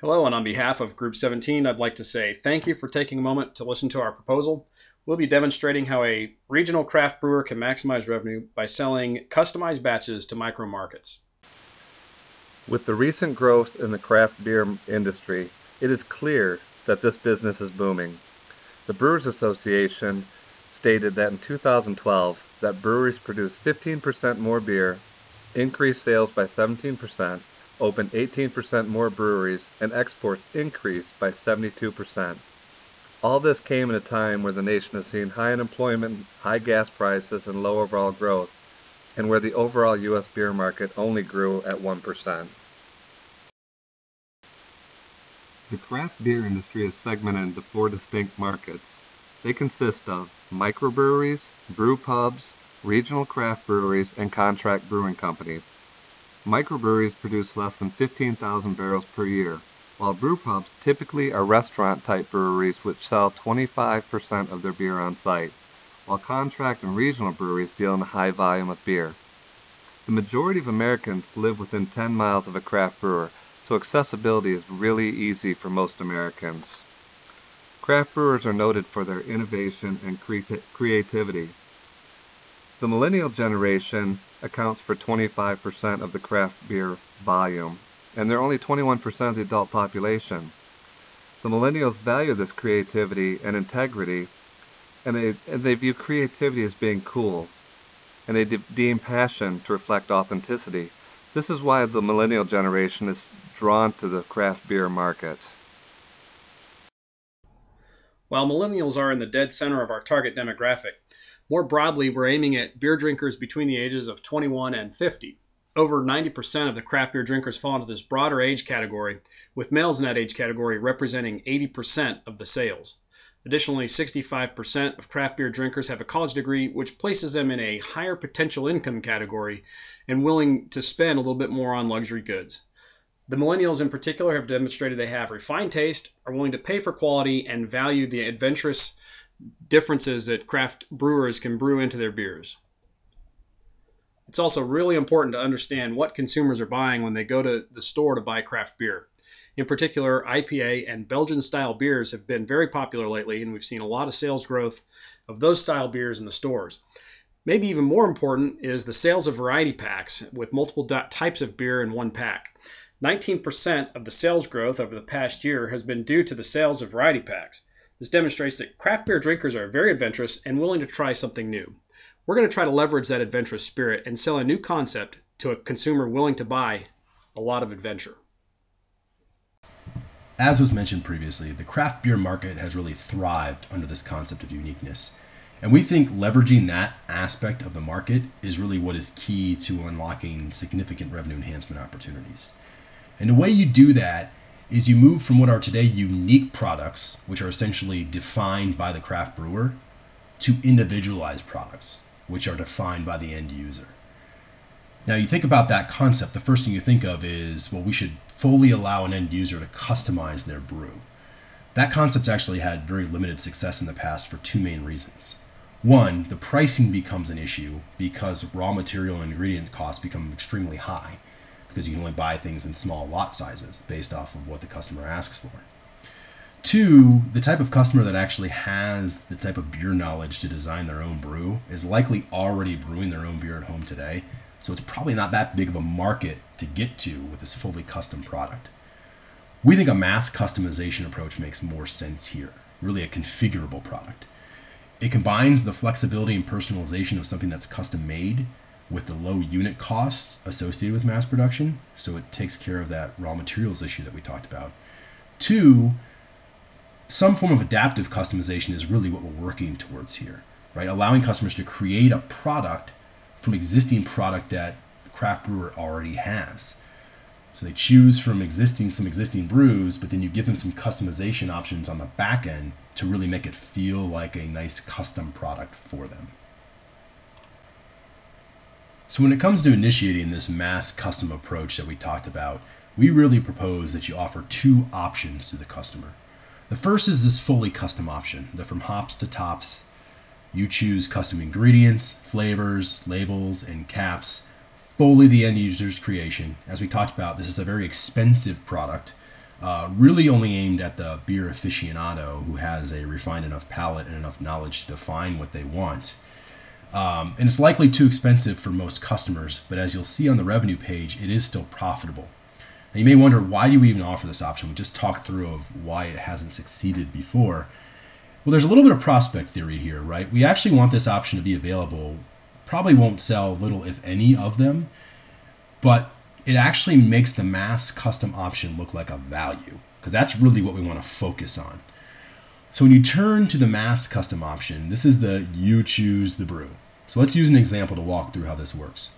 Hello, and on behalf of Group 17, I'd like to say thank you for taking a moment to listen to our proposal. We'll be demonstrating how a regional craft brewer can maximize revenue by selling customized batches to micro markets. With the recent growth in the craft beer industry, it is clear that this business is booming. The Brewers Association stated that in 2012 that breweries produced 15% more beer, increased sales by 17%, opened 18% more breweries, and exports increased by 72%. All this came at a time where the nation has seen high unemployment, high gas prices, and low overall growth, and where the overall U.S. beer market only grew at 1%. The craft beer industry is segmented into 4 distinct markets. They consist of microbreweries, brew pubs, regional craft breweries, and contract brewing companies. Microbreweries produce less than 15,000 barrels per year, while brew pubs typically are restaurant-type breweries which sell 25% of their beer on site, while contract and regional breweries deal in a high volume of beer. The majority of Americans live within 10 miles of a craft brewer, so accessibility is really easy for most Americans. Craft brewers are noted for their innovation and creativity. The millennial generation accounts for 25% of the craft beer volume, and they're only 21% of the adult population. The millennials value this creativity and integrity, and they view creativity as being cool, and they deem passion to reflect authenticity. This is why the millennial generation is drawn to the craft beer market. While millennials are in the dead center of our target demographic, more broadly, we're aiming at beer drinkers between the ages of 21 and 50. Over 90% of the craft beer drinkers fall into this broader age category, with males in that age category representing 80% of the sales. Additionally, 65% of craft beer drinkers have a college degree, which places them in a higher potential income category and willing to spend a little bit more on luxury goods. The millennials in particular have demonstrated they have refined taste, are willing to pay for quality, and value the adventurous differences that craft brewers can brew into their beers. It's also really important to understand what consumers are buying when they go to the store to buy craft beer. In particular, IPA and Belgian-style beers have been very popular lately, and we've seen a lot of sales growth of those style beers in the stores. Maybe even more important is the sales of variety packs with multiple types of beer in one pack. 19% of the sales growth over the past year has been due to the sales of variety packs. This demonstrates that craft beer drinkers are very adventurous and willing to try something new. We're going to try to leverage that adventurous spirit and sell a new concept to a consumer willing to buy a lot of adventure. As was mentioned previously, the craft beer market has really thrived under this concept of uniqueness. And we think leveraging that aspect of the market is really what is key to unlocking significant revenue enhancement opportunities. And the way you do that is you move from what are today unique products, which are essentially defined by the craft brewer, to individualized products, which are defined by the end user. Now, you think about that concept, the first thing you think of is, well, we should fully allow an end user to customize their brew. That concept's actually had very limited success in the past for 2 main reasons. One, the pricing becomes an issue because raw material and ingredient costs become extremely high, because you can only buy things in small lot sizes based off of what the customer asks for. 2, the type of customer that actually has the type of beer knowledge to design their own brew is likely already brewing their own beer at home today, so it's probably not that big of a market to get to with this fully custom product. We think a mass customization approach makes more sense here, really a configurable product. It combines the flexibility and personalization of something that's custom made with the low unit costs associated with mass production, so it takes care of that raw materials issue that we talked about. 2, some form of adaptive customization is really what we're working towards here, right? Allowing customers to create a product from existing product that the craft brewer already has. So they choose from some existing brews, but then you give them some customization options on the back end to really make it feel like a nice custom product for them. So when it comes to initiating this mass custom approach that we talked about, we really propose that you offer 2 options to the customer. The first is this fully custom option, the from hops to tops. You choose custom ingredients, flavors, labels, and caps, fully the end user's creation. As we talked about, this is a very expensive product really only aimed at the beer aficionado who has a refined enough palate and enough knowledge to define what they want. And it's likely too expensive for most customers, but as you'll see on the revenue page, it is still profitable. Now you may wonder, why do we even offer this option? We just talked through of why it hasn't succeeded before. Well, there's a little bit of prospect theory here, right? We actually want this option to be available. Probably won't sell little, if any, of them, but it actually makes the mass custom option look like a value, because that's really what we want to focus on. So when you turn to the mass custom option, this is the you choose the brew. So let's use an example to walk through how this works.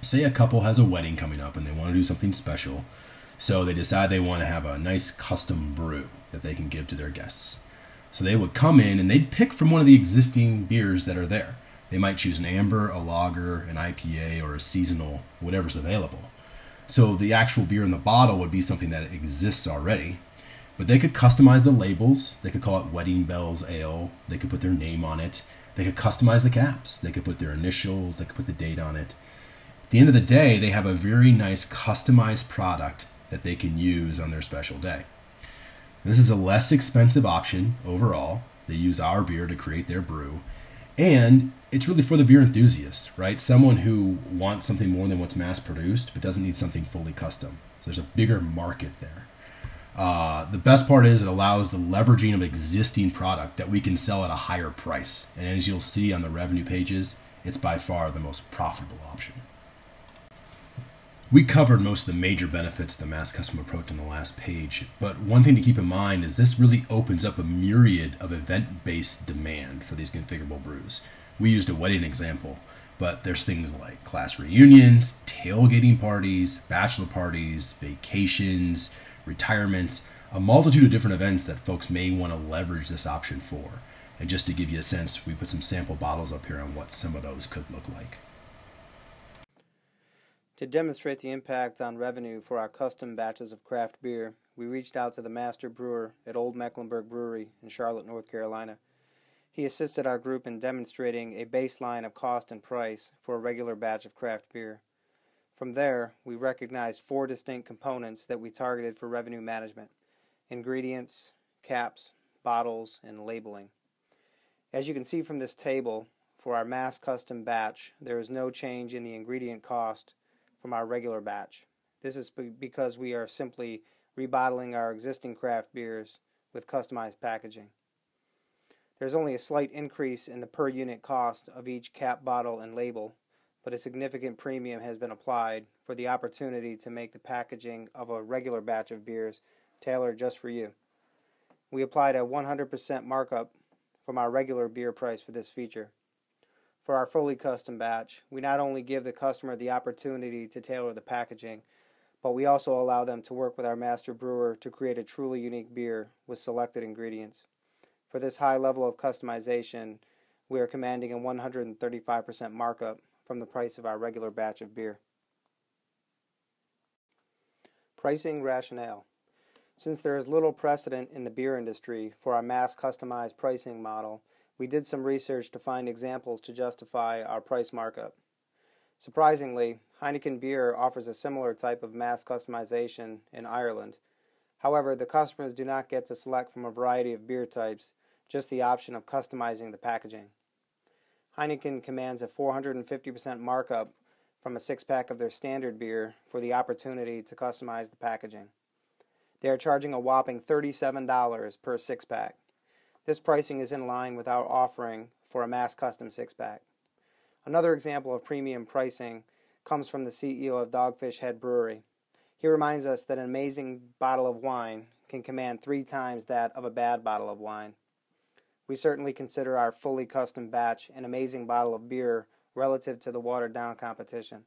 Say a couple has a wedding coming up and they want to do something special, so they decide they want to have a nice custom brew that they can give to their guests. So they would come in and they'd pick from one of the existing beers that are there. They might choose an amber, a lager, an IPA, or a seasonal, whatever's available. So the actual beer in the bottle would be something that exists already, but they could customize the labels. They could call it Wedding Bells Ale. They could put their name on it. They could customize the caps. They could put their initials. They could put the date on it. At the end of the day, they have a very nice customized product that they can use on their special day. This is a less expensive option overall. They use our beer to create their brew. And it's really for the beer enthusiast, right? Someone who wants something more than what's mass produced, but doesn't need something fully custom. So there's a bigger market there. The best part is it allows the leveraging of existing product that we can sell at a higher price. And as you'll see on the revenue pages, it's by far the most profitable option. We covered most of the major benefits of the mass custom approach in the last page, but one thing to keep in mind is this really opens up a myriad of event-based demand for these configurable brews. We used a wedding example, but there's things like class reunions, tailgating parties, bachelor parties, vacations, retirements, a multitude of different events that folks may want to leverage this option for. And just to give you a sense, we put some sample bottles up here on what some of those could look like. To demonstrate the impact on revenue for our custom batches of craft beer, we reached out to the master brewer at Old Mecklenburg Brewery in Charlotte, North Carolina. He assisted our group in demonstrating a baseline of cost and price for a regular batch of craft beer. From there, we recognized 4 distinct components that we targeted for revenue management: ingredients, caps, bottles, and labeling. As you can see from this table, for our mass custom batch, there is no change in the ingredient cost from our regular batch. This is because we are simply rebottling our existing craft beers with customized packaging. There's only a slight increase in the per unit cost of each cap, bottle, and label, but a significant premium has been applied for the opportunity to make the packaging of a regular batch of beers tailored just for you. We applied a 100% markup from our regular beer price for this feature. For our fully custom batch, we not only give the customer the opportunity to tailor the packaging, but we also allow them to work with our master brewer to create a truly unique beer with selected ingredients. For this high level of customization, we are commanding a 135% markup from the price of our regular batch of beer. Pricing rationale. Since there is little precedent in the beer industry for our mass customized pricing model, we did some research to find examples to justify our price markup. Surprisingly, Heineken Beer offers a similar type of mass customization in Ireland. However, the customers do not get to select from a variety of beer types, just the option of customizing the packaging. Heineken commands a 450% markup from a 6-pack of their standard beer for the opportunity to customize the packaging. They are charging a whopping $37 per 6-pack. This pricing is in line with our offering for a mass custom 6-pack. Another example of premium pricing comes from the CEO of Dogfish Head Brewery. He reminds us that an amazing bottle of wine can command 3 times that of a bad bottle of wine. We certainly consider our fully custom batch an amazing bottle of beer relative to the watered-down competition.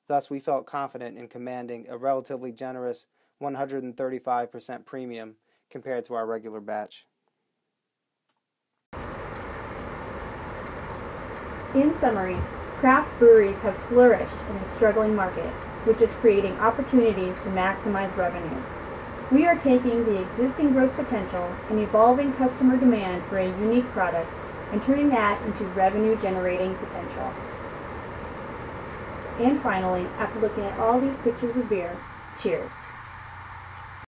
Thus, we felt confident in commanding a relatively generous 135% premium compared to our regular batch. In summary, craft breweries have flourished in a struggling market, which is creating opportunities to maximize revenues. We are taking the existing growth potential and evolving customer demand for a unique product and turning that into revenue-generating potential. And finally, after looking at all these pictures of beer, cheers.